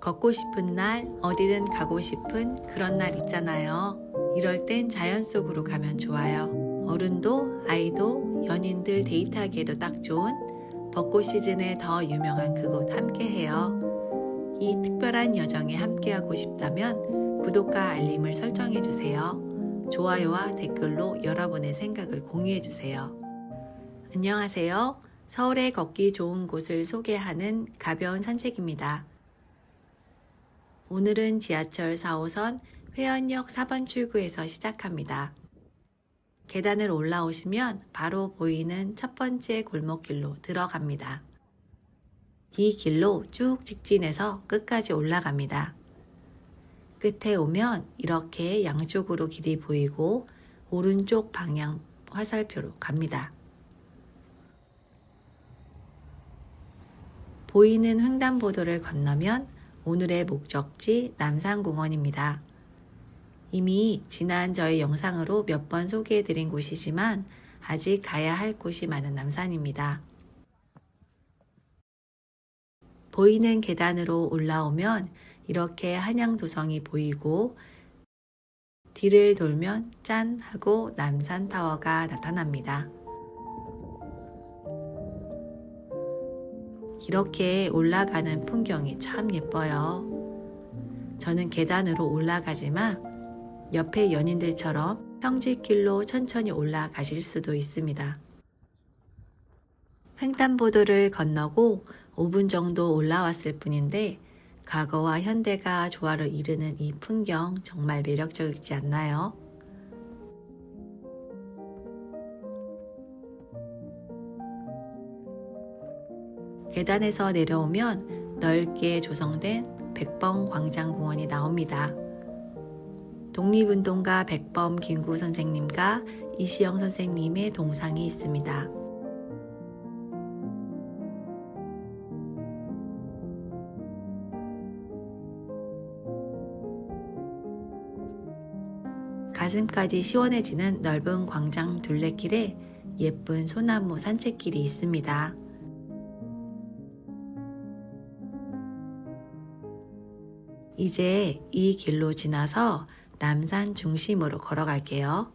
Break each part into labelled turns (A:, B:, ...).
A: 걷고 싶은 날, 어디든 가고 싶은 그런 날 있잖아요. 이럴 땐 자연 속으로 가면 좋아요. 어른도, 아이도, 연인들 데이트하기에도 딱 좋은 벚꽃 시즌에 더 유명한 그곳 함께해요. 이 특별한 여정에 함께하고 싶다면 구독과 알림을 설정해주세요. 좋아요와 댓글로 여러분의 생각을 공유해주세요. 안녕하세요. 서울에 걷기 좋은 곳을 소개하는 가벼운 산책입니다. 오늘은 지하철 4호선 회원역 4번 출구에서 시작합니다. 계단을 올라오시면 바로 보이는 첫 번째 골목길로 들어갑니다. 이 길로 쭉 직진해서 끝까지 올라갑니다. 끝에 오면 이렇게 양쪽으로 길이 보이고 오른쪽 방향 화살표로 갑니다. 보이는 횡단보도를 건너면 오늘의 목적지 남산공원입니다. 이미 지난 저희 영상으로 몇 번 소개해드린 곳이지만 아직 가야 할 곳이 많은 남산입니다. 보이는 계단으로 올라오면 이렇게 한양도성이 보이고 뒤를 돌면 짠 하고 남산타워가 나타납니다. 이렇게 올라가는 풍경이 참 예뻐요. 저는 계단으로 올라가지만 옆에 연인들처럼 평지길로 천천히 올라가실 수도 있습니다. 횡단보도를 건너고 5분 정도 올라왔을 뿐인데 과거와 현대가 조화를 이루는 이 풍경 정말 매력적이지 않나요? 계단에서 내려오면 넓게 조성된 백범광장공원이 나옵니다. 독립운동가 백범 김구 선생님과 이시영 선생님의 동상이 있습니다. 가슴까지 시원해지는 넓은 광장 둘레길에 예쁜 소나무 산책길이 있습니다. 이제 이 길로 지나서 남산 중심으로 걸어갈게요.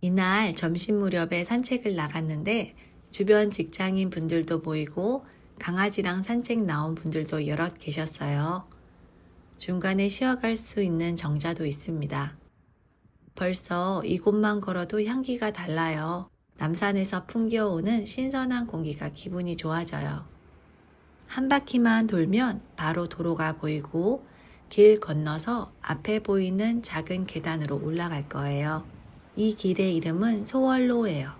A: 이날 점심 무렵에 산책을 나갔는데 주변 직장인 분들도 보이고 강아지랑 산책 나온 분들도 여럿 계셨어요. 중간에 쉬어갈 수 있는 정자도 있습니다. 벌써 이곳만 걸어도 향기가 달라요. 남산에서 풍겨오는 신선한 공기가 기분이 좋아져요. 한 바퀴만 돌면 바로 도로가 보이고 길 건너서 앞에 보이는 작은 계단으로 올라갈 거예요. 이 길의 이름은 소월로예요.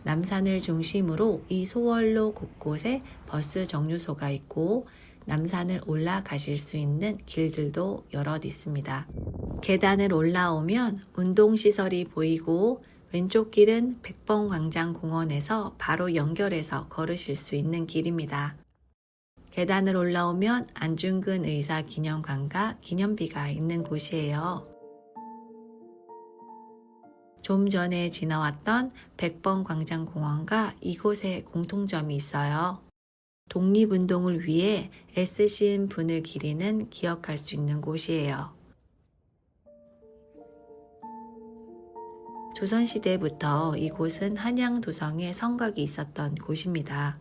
A: 남산을 중심으로 이 소월로 곳곳에 버스 정류소가 있고 남산을 올라가실 수 있는 길들도 여럿 있습니다. 계단을 올라오면 운동시설이 보이고 왼쪽 길은 백범광장공원에서 바로 연결해서 걸으실 수 있는 길입니다. 계단을 올라오면 안중근 의사 기념관과 기념비가 있는 곳이에요. 좀 전에 지나왔던 백범광장공원과 이곳에 공통점이 있어요. 독립운동을 위해 애쓰신 분을 기리는 기억할 수 있는 곳이에요. 조선시대부터 이곳은 한양도성에 성곽이 있었던 곳입니다.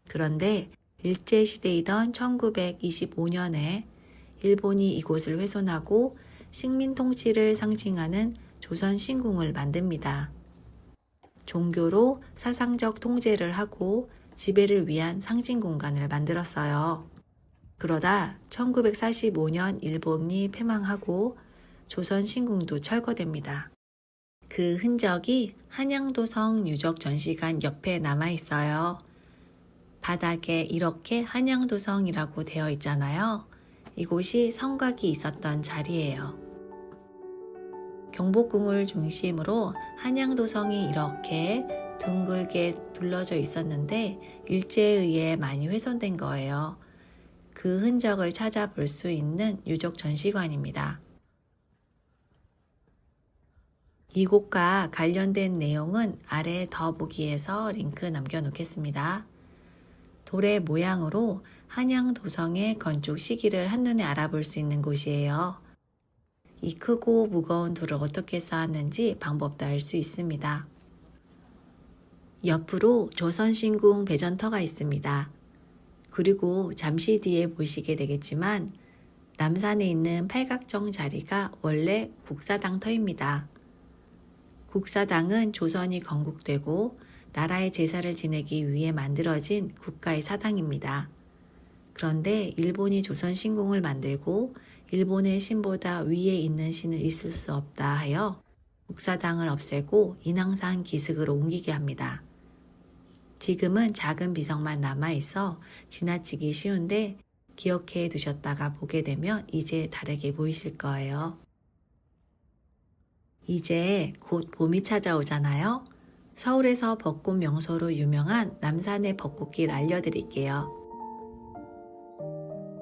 A: 그런데 일제시대이던 1925년에 일본이 이곳을 훼손하고 식민통치를 상징하는 조선신궁을 만듭니다. 종교로 사상적 통제를 하고 지배를 위한 상징 공간을 만들었어요. 그러다 1945년 일본이 패망하고 조선신궁도 철거됩니다. 그 흔적이 한양도성 유적전시관 옆에 남아있어요. 바닥에 이렇게 한양도성이라고 되어 있잖아요. 이곳이 성곽이 있었던 자리예요. 경복궁을 중심으로 한양도성이 이렇게 둥글게 둘러져 있었는데 일제에 의해 많이 훼손된 거예요. 그 흔적을 찾아볼 수 있는 유적전시관입니다. 이곳과 관련된 내용은 아래 더보기에서 링크 남겨놓겠습니다. 돌의 모양으로 한양 도성의 건축 시기를 한눈에 알아볼 수 있는 곳이에요. 이 크고 무거운 돌을 어떻게 쌓았는지 방법도 알 수 있습니다. 옆으로 조선신궁 배전터가 있습니다. 그리고 잠시 뒤에 보시게 되겠지만 남산에 있는 팔각정 자리가 원래 국사당터입니다. 국사당은 조선이 건국되고 나라의 제사를 지내기 위해 만들어진 국가의 사당입니다. 그런데 일본이 조선신궁을 만들고 일본의 신보다 위에 있는 신은 있을 수 없다 하여 국사당을 없애고 인왕산 기슭으로 옮기게 합니다. 지금은 작은 비석만 남아있어 지나치기 쉬운데 기억해 두셨다가 보게 되면 이제 다르게 보이실 거예요. 이제 곧 봄이 찾아오잖아요. 서울에서 벚꽃 명소로 유명한 남산의 벚꽃길 알려드릴게요.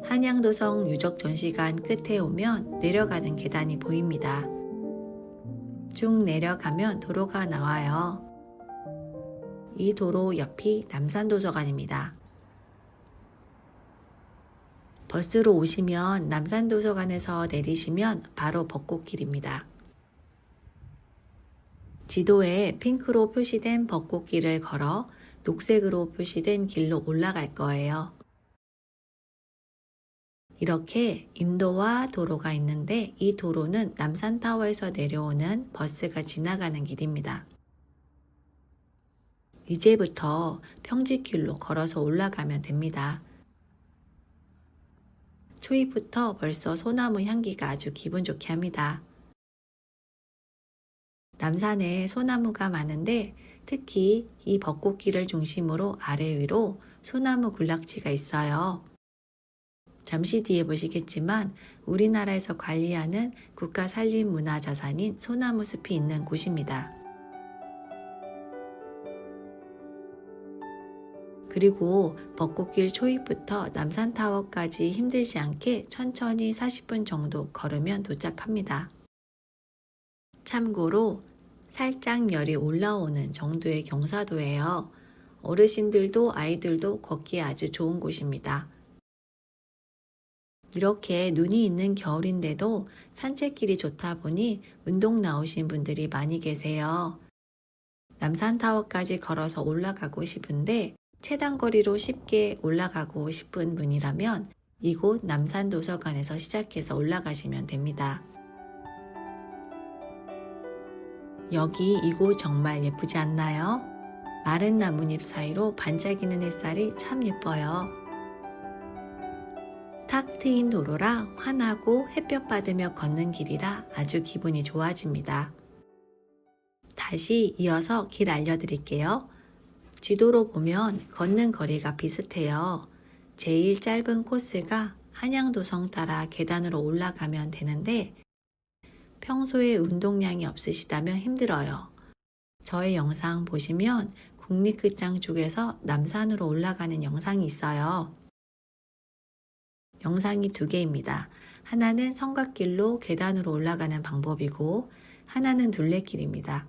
A: 한양도성 유적 전시관 끝에 오면 내려가는 계단이 보입니다. 쭉 내려가면 도로가 나와요. 이 도로 옆이 남산도서관입니다. 버스로 오시면 남산도서관에서 내리시면 바로 벚꽃길입니다. 지도에 핑크로 표시된 벚꽃길을 걸어 녹색으로 표시된 길로 올라갈 거예요. 이렇게 인도와 도로가 있는데 이 도로는 남산타워에서 내려오는 버스가 지나가는 길입니다. 이제부터 평지길로 걸어서 올라가면 됩니다. 초입부터 벌써 소나무 향기가 아주 기분 좋게 합니다. 남산에 소나무가 많은데 특히 이 벚꽃길을 중심으로 아래 위로 소나무 군락지가 있어요. 잠시 뒤에 보시겠지만 우리나라에서 관리하는 국가산림문화자산인 소나무 숲이 있는 곳입니다. 그리고 벚꽃길 초입부터 남산타워까지 힘들지 않게 천천히 40분 정도 걸으면 도착합니다. 참고로 살짝 열이 올라오는 정도의 경사도예요. 어르신들도 아이들도 걷기에 아주 좋은 곳입니다. 이렇게 눈이 있는 겨울인데도 산책길이 좋다 보니 운동 나오신 분들이 많이 계세요. 남산타워까지 걸어서 올라가고 싶은데 최단거리로 쉽게 올라가고 싶은 분이라면 이곳 남산도서관에서 시작해서 올라가시면 됩니다. 여기 이곳 정말 예쁘지 않나요? 마른 나뭇잎 사이로 반짝이는 햇살이 참 예뻐요. 탁 트인 도로라 환하고 햇볕 받으며 걷는 길이라 아주 기분이 좋아집니다. 다시 이어서 길 알려드릴게요. 지도로 보면 걷는 거리가 비슷해요. 제일 짧은 코스가 한양도성 따라 계단으로 올라가면 되는데 평소에 운동량이 없으시다면 힘들어요. 저의 영상 보시면 국립극장 쪽에서 남산으로 올라가는 영상이 있어요. 영상이 두 개입니다. 하나는 성곽길로 계단으로 올라가는 방법이고 하나는 둘레길입니다.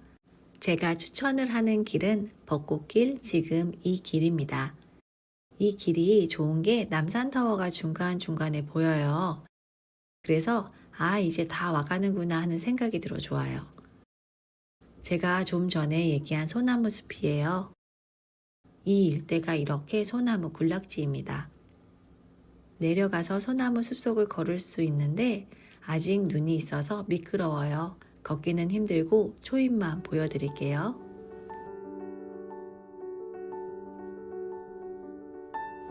A: 제가 추천을 하는 길은 벚꽃길, 지금 이 길입니다. 이 길이 좋은 게 남산타워가 중간중간에 보여요. 그래서 이제 다 와가는구나 하는 생각이 들어 좋아요. 제가 좀 전에 얘기한 소나무 숲이에요. 이 일대가 이렇게 소나무 군락지입니다. 내려가서 소나무 숲속을 걸을 수 있는데 아직 눈이 있어서 미끄러워요. 걷기는 힘들고 초입만 보여드릴게요.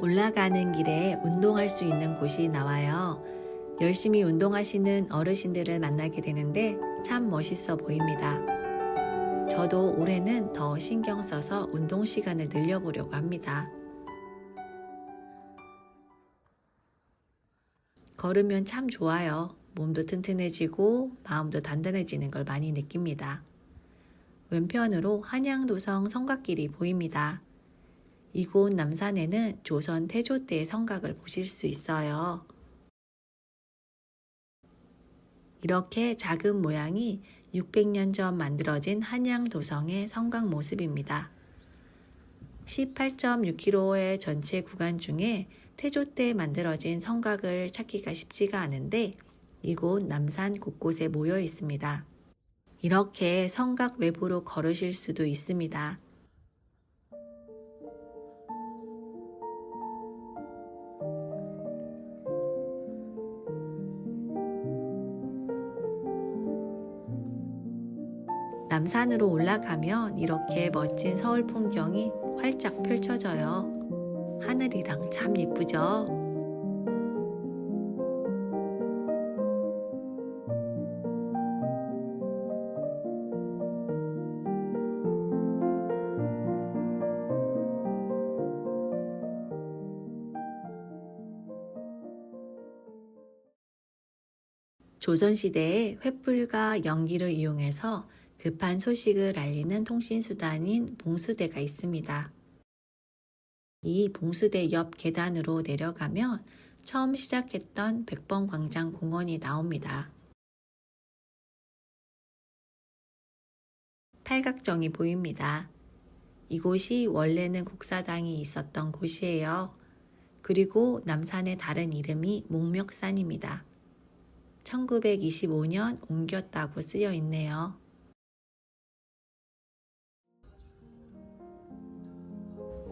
A: 올라가는 길에 운동할 수 있는 곳이 나와요. 열심히 운동하시는 어르신들을 만나게 되는데 참 멋있어 보입니다. 저도 올해는 더 신경 써서 운동 시간을 늘려보려고 합니다. 걸으면 참 좋아요. 몸도 튼튼해지고 마음도 단단해지는 걸 많이 느낍니다. 왼편으로 한양도성 성곽길이 보입니다. 이곳 남산에는 조선 태조 때의 성곽을 보실 수 있어요. 이렇게 작은 모양이 600년 전 만들어진 한양도성의 성곽 모습입니다. 18.6km의 전체 구간 중에 태조 때 만들어진 성곽을 찾기가 쉽지가 않은데 이곳 남산 곳곳에 모여 있습니다. 이렇게 성곽 외부로 걸으실 수도 있습니다. 남산으로 올라가면 이렇게 멋진 서울 풍경이 활짝 펼쳐져요. 하늘이랑 참 예쁘죠? 조선시대에 횃불과 연기를 이용해서 급한 소식을 알리는 통신수단인 봉수대가 있습니다. 이 봉수대 옆 계단으로 내려가면 처음 시작했던 백범광장 공원이 나옵니다. 팔각정이 보입니다. 이곳이 원래는 국사당이 있었던 곳이에요. 그리고 남산의 다른 이름이 목멱산입니다. 1925년 옮겼다고 쓰여 있네요.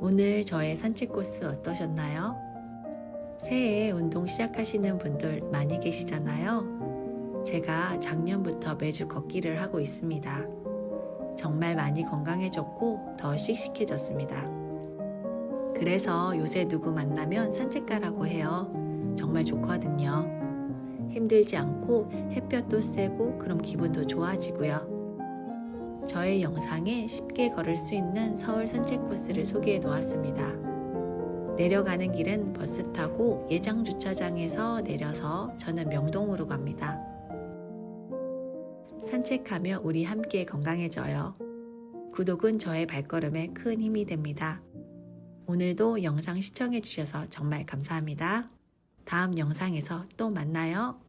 A: 오늘 저의 산책 코스 어떠셨나요? 새해에 운동 시작하시는 분들 많이 계시잖아요. 제가 작년부터 매주 걷기를 하고 있습니다. 정말 많이 건강해졌고 더 씩씩해졌습니다. 그래서 요새 누구 만나면 산책 가라고 해요. 정말 좋거든요. 힘들지 않고 햇볕도 세고 그럼 기분도 좋아지고요. 저의 영상에 쉽게 걸을 수 있는 서울 산책 코스를 소개해 놓았습니다. 내려가는 길은 버스 타고 예장 주차장에서 내려서 저는 명동으로 갑니다. 산책하며 우리 함께 건강해져요. 구독은 저의 발걸음에 큰 힘이 됩니다. 오늘도 영상 시청해 주셔서 정말 감사합니다. 다음 영상에서 또 만나요.